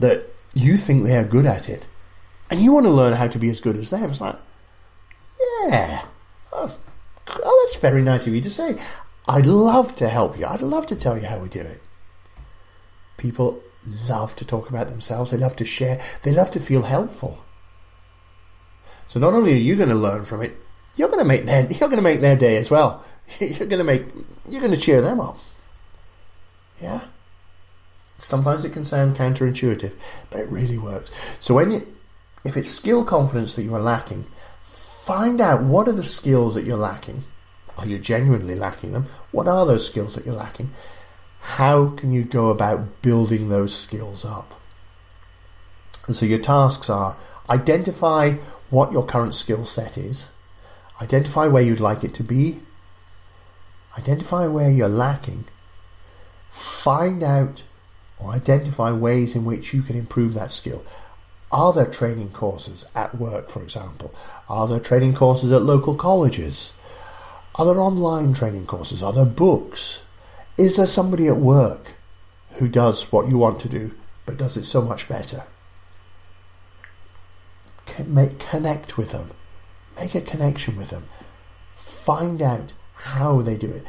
that you think they are good at it, and you want to learn how to be as good as them. It's like, yeah, oh, that's very nice of you to say. I'd love to help you. I'd love to tell you how we do it. People love to talk about themselves. They love to share. They love to feel helpful. So not only are you going to learn from it, you're going to make their day as well. You're going to cheer them up. Yeah. Sometimes it can sound counterintuitive, but it really works. So if it's skill confidence that you are lacking, find out what are the skills that you're lacking. Are you genuinely lacking them? What are those skills that you're lacking? How can you go about building those skills up? And so your tasks are: identify what your current skill set is, identify where you'd like it to be, identify where you're lacking, find out or identify ways in which you can improve that skill. Are there training courses at work, for example? Are there training courses at local colleges? Are there online training courses? Are there books? Is there somebody at work who does what you want to do but does it so much better? Connect with them. Make a connection with them. Find out how they do it.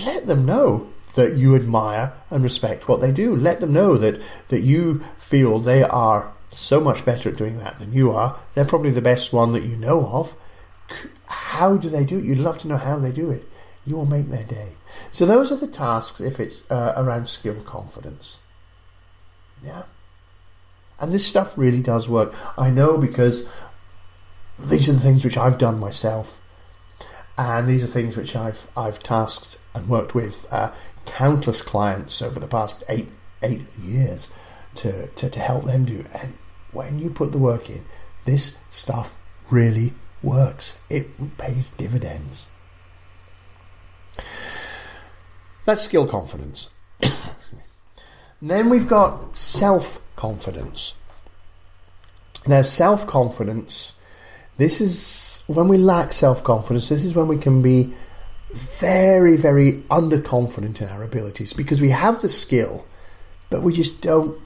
Let them know that you admire and respect what they do. Let them know that you feel they are so much better at doing that than you are. They're probably the best one that you know of. How do they do it? You'd love to know how they do it. You will make their day. So those are the tasks if it's around skill confidence. Yeah. And this stuff really does work. I know, because these are the things which I've done myself. And these are things which I've tasked and worked with countless clients over the past eight years to help them do. And when you put the work in, this stuff really works. It pays dividends. That's skill confidence. Then we've got self-confidence. Now, self-confidence, this is when we lack self-confidence. This is when we can be very, very underconfident in our abilities, because we have the skill, but we just don't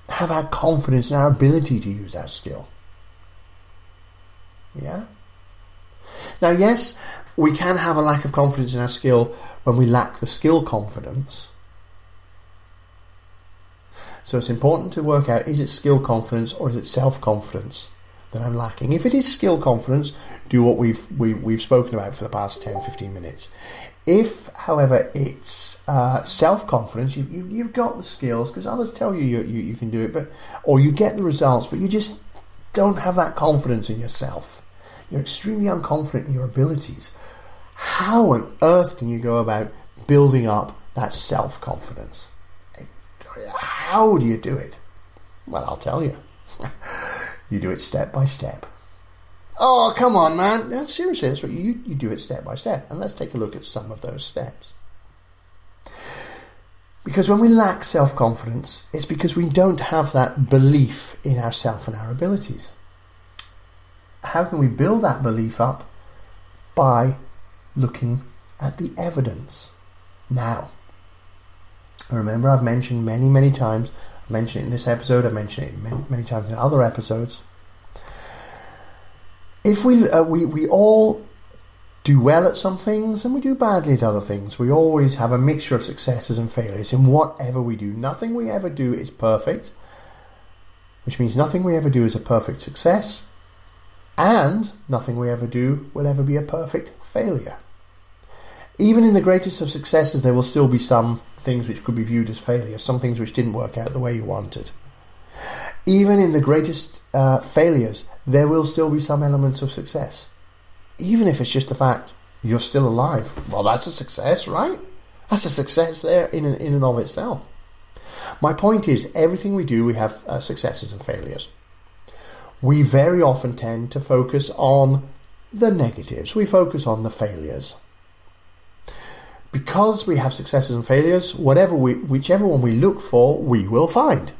have our confidence in our ability to use our skill. Yeah? Now, yes, we can have a lack of confidence in our skill when we lack the skill confidence. So it's important to work out, is it skill confidence or is it self-confidence that I'm lacking? If it is skill confidence, do what we've spoken about for the past 10-15 minutes. If, however, it's self-confidence, you've got the skills because others tell you can do it, or you get the results, but you just don't have that confidence in yourself. You're extremely unconfident in your abilities. How on earth can you go about building up that self-confidence? How do you do it? Well, I'll tell you. You do it step by step. Oh, come on, man. No, seriously, that's what you do it step by step. And let's take a look at some of those steps. Because when we lack self-confidence, it's because we don't have that belief in ourselves and our abilities. How can we build that belief up? By looking at the evidence. Now, remember, I've mentioned many times, I mentioned it in this episode, I mentioned it many times in other episodes. If we all do well at some things and we do badly at other things, we always have a mixture of successes and failures in whatever we do. Nothing we ever do is perfect, which means nothing we ever do is a perfect success, and nothing we ever do will ever be a perfect failure. Even in the greatest of successes, there will still be some things which could be viewed as failures, some things which didn't work out the way you wanted. Even in the greatest failures, there will still be some elements of success. Even if it's just the fact you're still alive. Well, that's a success, right? That's a success there in and of itself. My point is, everything we do, we have successes and failures. We very often tend to focus on the negatives. We focus on the failures. Because we have successes and failures, whichever one we look for, we will find.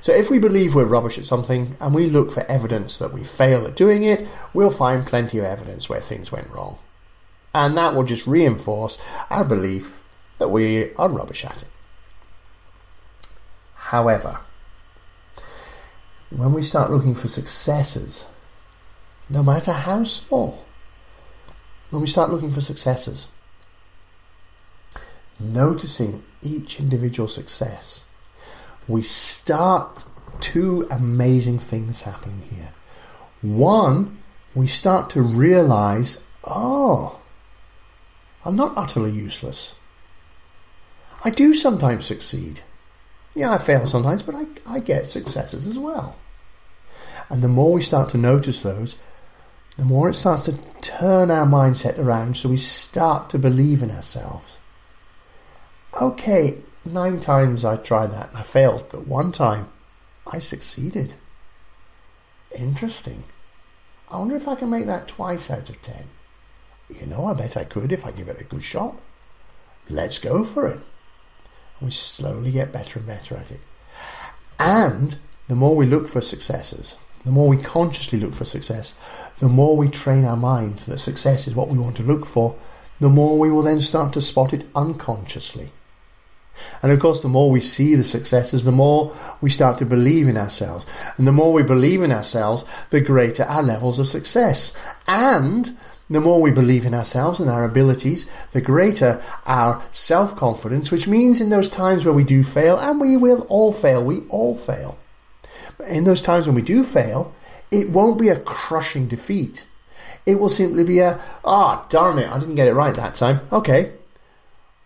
So if we believe we're rubbish at something and we look for evidence that we fail at doing it, we'll find plenty of evidence where things went wrong. And that will just reinforce our belief that we are rubbish at it. However, when we start looking for successes, no matter how small, when we start looking for successes, noticing each individual success, we start two amazing things happening here. One, we start to realize, oh, I'm not utterly useless. I do sometimes succeed. Yeah, I fail sometimes, but I get successes as well. And the more we start to notice those, the more it starts to turn our mindset around, so we start to believe in ourselves. Okay, 9 times I tried that and I failed, but one time I succeeded. Interesting. I wonder if I can make that twice out of 10. You know, I bet I could if I give it a good shot. Let's go for it. And we slowly get better and better at it. And the more we look for successes, the more we consciously look for success, the more we train our mind that success is what we want to look for, the more we will then start to spot it unconsciously. And of course, the more we see the successes, the more we start to believe in ourselves. And the more we believe in ourselves, the greater our levels of success. And the more we believe in ourselves and our abilities, the greater our self-confidence, which means in those times where we do fail, and we will all fail, we all fail. But in those times when we do fail, it won't be a crushing defeat. It will simply be darn it, I didn't get it right that time. Okay,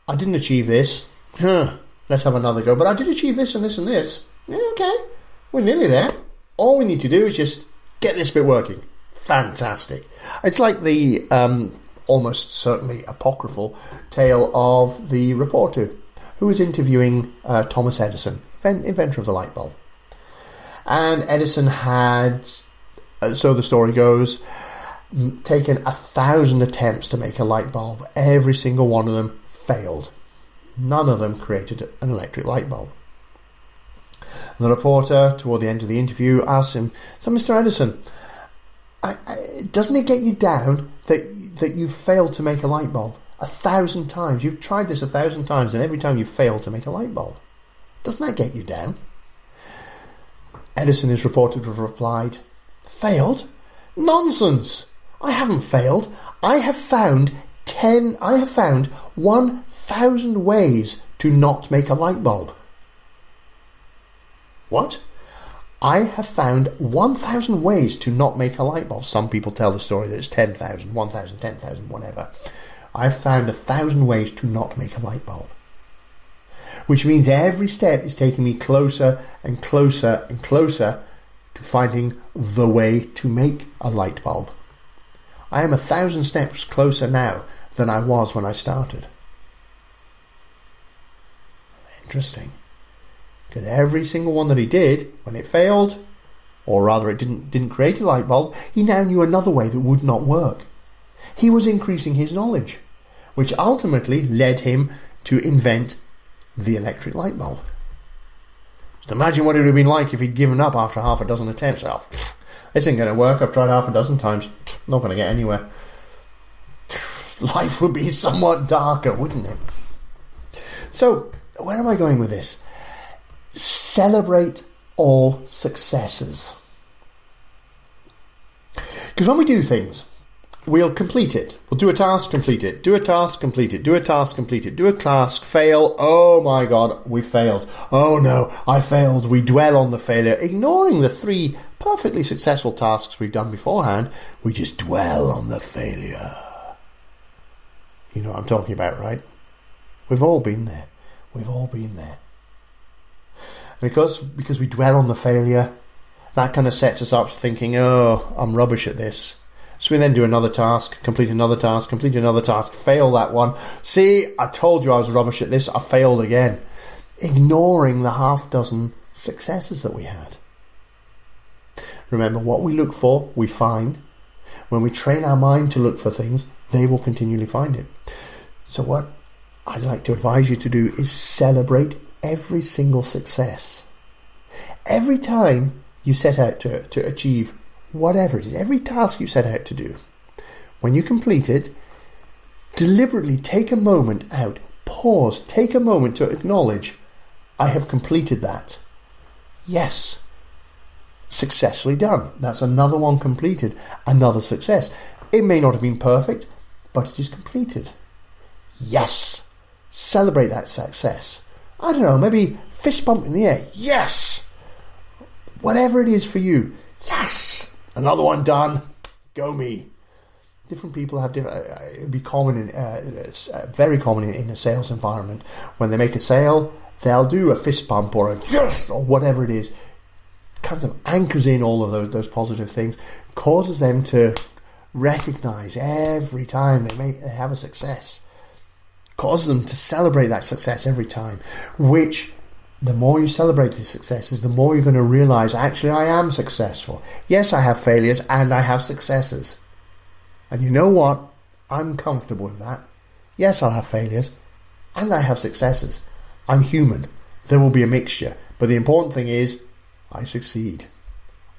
I didn't achieve this. Let's have another go. But I did achieve this and this and this. Yeah, okay, we're nearly there. All we need to do is just get this bit working. Fantastic. It's like the almost certainly apocryphal tale of the reporter who was interviewing Thomas Edison, inventor of the light bulb. And Edison had, so the story goes, taken 1,000 attempts to make a light bulb. Every single one of them failed. None of them created an electric light bulb. And the reporter, toward the end of the interview, asked him, "So, Mr. Edison, doesn't it get you down that you failed to make a light bulb 1,000 times? You've tried this 1,000 times, and every time you failed to make a light bulb. Doesn't that get you down?" Edison is reported to have replied, "Failed? Nonsense! I haven't failed. I have found 1,000 ways to not make a light bulb." What? I have found 1,000 ways to not make a light bulb. Some people tell the story that it's 10,000, 1,000, 10,000, whatever. I've found 1,000 ways to not make a light bulb. Which means every step is taking me closer and closer and closer to finding the way to make a light bulb. I am 1,000 steps closer now than I was when I started. Interesting. Because every single one that he did, when it failed, or rather it didn't create a light bulb, he now knew another way that would not work. He was increasing his knowledge, which ultimately led him to invent the electric light bulb. Just imagine what it would have been like if he'd given up after half a dozen attempts. This ain't going to work. I've tried half a dozen times. Not going to get anywhere. Life would be somewhat darker, wouldn't it? So, where am I going with this? Celebrate all successes. Because when we do things, we'll complete it. We'll do a task, complete it. Do a task, complete it. Do a task, complete it. Do a task, fail. Oh my God, we failed. Oh no, I failed. We dwell on the failure. Ignoring the 3 perfectly successful tasks we've done beforehand, we just dwell on the failure. You know what I'm talking about, right? We've all been there. We've all been there. And because we dwell on the failure, that kind of sets us up thinking, oh, I'm rubbish at this. So we then do another task, complete another task, fail that one. See, I told you I was rubbish at this, I failed again. Ignoring the half dozen successes that we had. Remember, what we look for, we find. When we train our mind to look for things, they will continually find it. So what I'd like to advise you to do is celebrate every single success. Every time you set out to achieve whatever it is, every task you set out to do, when you complete it, deliberately take a moment out, pause, take a moment to acknowledge, I have completed that. Yes, Successfully done. That's another one completed. Another success. It may not have been perfect, but it is completed. Yes. Celebrate that success. I don't know, maybe fist bump in the air. Yes. Whatever it is for you. Yes. Another one done. Go me. Different people have different. It would be common very common in a sales environment. When they make a sale, they'll do a fist bump or a yes or whatever it is. Kind of anchors in all of those positive things, causes them to recognize every time they have a success, causes them to celebrate that success every time. Which, the more you celebrate these successes, the more you're going to realize, actually, I am successful. Yes, I have failures and I have successes. And you know what? I'm comfortable with that. Yes, I'll have failures and I have successes. I'm human. There will be a mixture. But the important thing is, I succeed.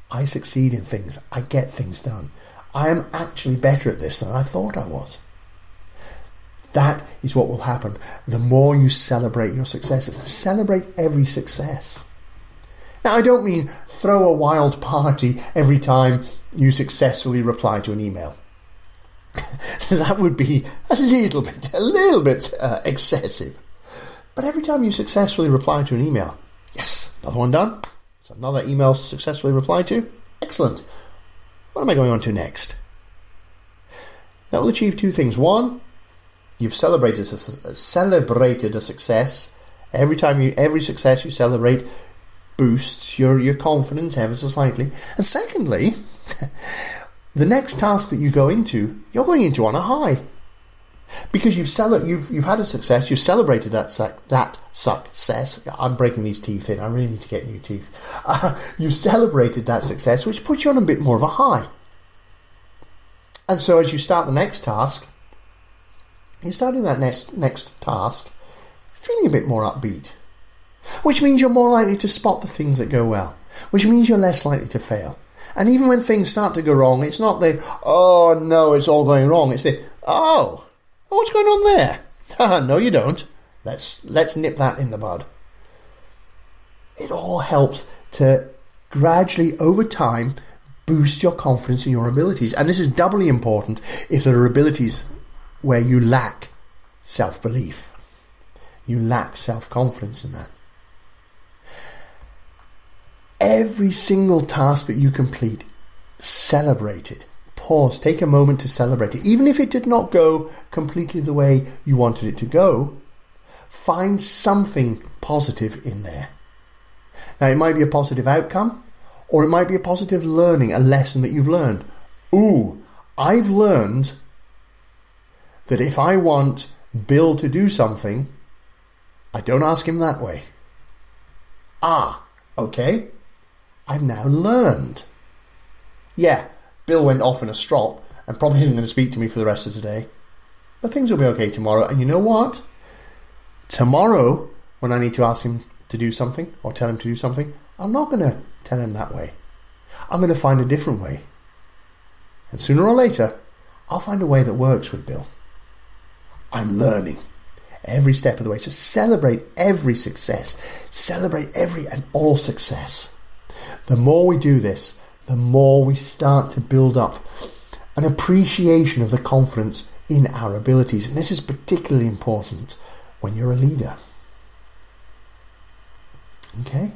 I succeed in things. I get things done. I am actually better at this than I thought I was. That is what will happen the more you celebrate your successes. Celebrate every success. Now, I don't mean throw a wild party every time you successfully reply to an email. That would be a little bit excessive. But every time you successfully reply to an email, yes, another one done. So another email successfully replied to. Excellent. What am I going on to next? That will achieve two things. One, you've celebrated a success. Every success you celebrate boosts your confidence ever so slightly. And secondly, the next task that you go into, you're going into on a high. Because you've had a success, you've celebrated that success. I'm breaking these teeth in. I really need to get new teeth. You've celebrated that success, which puts you on a bit more of a high. And so as you start the next task, you're starting that next task feeling a bit more upbeat, which means you're more likely to spot the things that go well, which means you're less likely to fail. And even when things start to go wrong, it's not the, oh no, it's all going wrong. It's the, oh, what's going on there? No, you don't. Let's nip that in the bud. It all helps to gradually, over time, boost your confidence in your abilities. And this is doubly important if there are abilities where you lack self-belief. You lack self-confidence in that. Every single task that you complete, celebrate it. Pause, take a moment to celebrate it. Even if it did not go completely the way you wanted it to go, find something positive in there. Now, it might be a positive outcome, or it might be a positive learning, a lesson that you've learned. Ooh, I've learned that if I want Bill to do something, I don't ask him that way. Okay. I've now learned. Yeah, Bill went off in a strop and probably isn't going to speak to me for the rest of the day. But things will be okay tomorrow. And you know what? Tomorrow, when I need to ask him to do something or tell him to do something, I'm not going to tell him that way. I'm going to find a different way. And sooner or later, I'll find a way that works with Bill. I'm learning every step of the way. So celebrate every success. Celebrate every and all success. The more we do this, the more we start to build up an appreciation of the confidence in our abilities. And this is particularly important when you're a leader. Okay?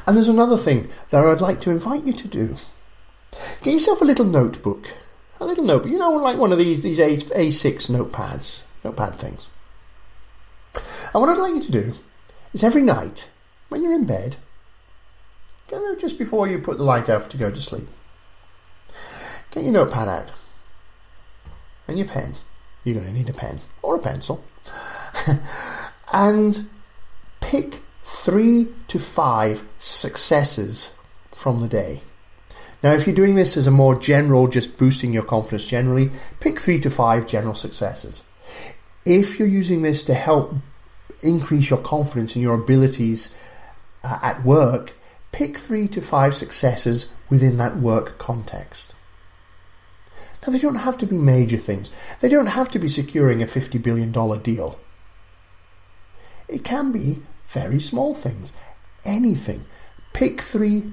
And there's another thing that I'd like to invite you to do. Get yourself a little notebook. A little notebook. You know, like one of these A6 notepad things. And what I'd like you to do is every night, when you're in bed, just before you put the light out to go to sleep, get your notepad out and your pen. You're going to need a pen or a pencil. And pick 3 to 5 successes from the day. Now, if you're doing this as a more general, just boosting your confidence generally, pick 3 to 5 general successes. If you're using this to help increase your confidence in your abilities at work, pick 3 to 5 successes within that work context. Now, they don't have to be major things. They don't have to be securing a $50 billion deal. It can be very small things. Anything. Pick 3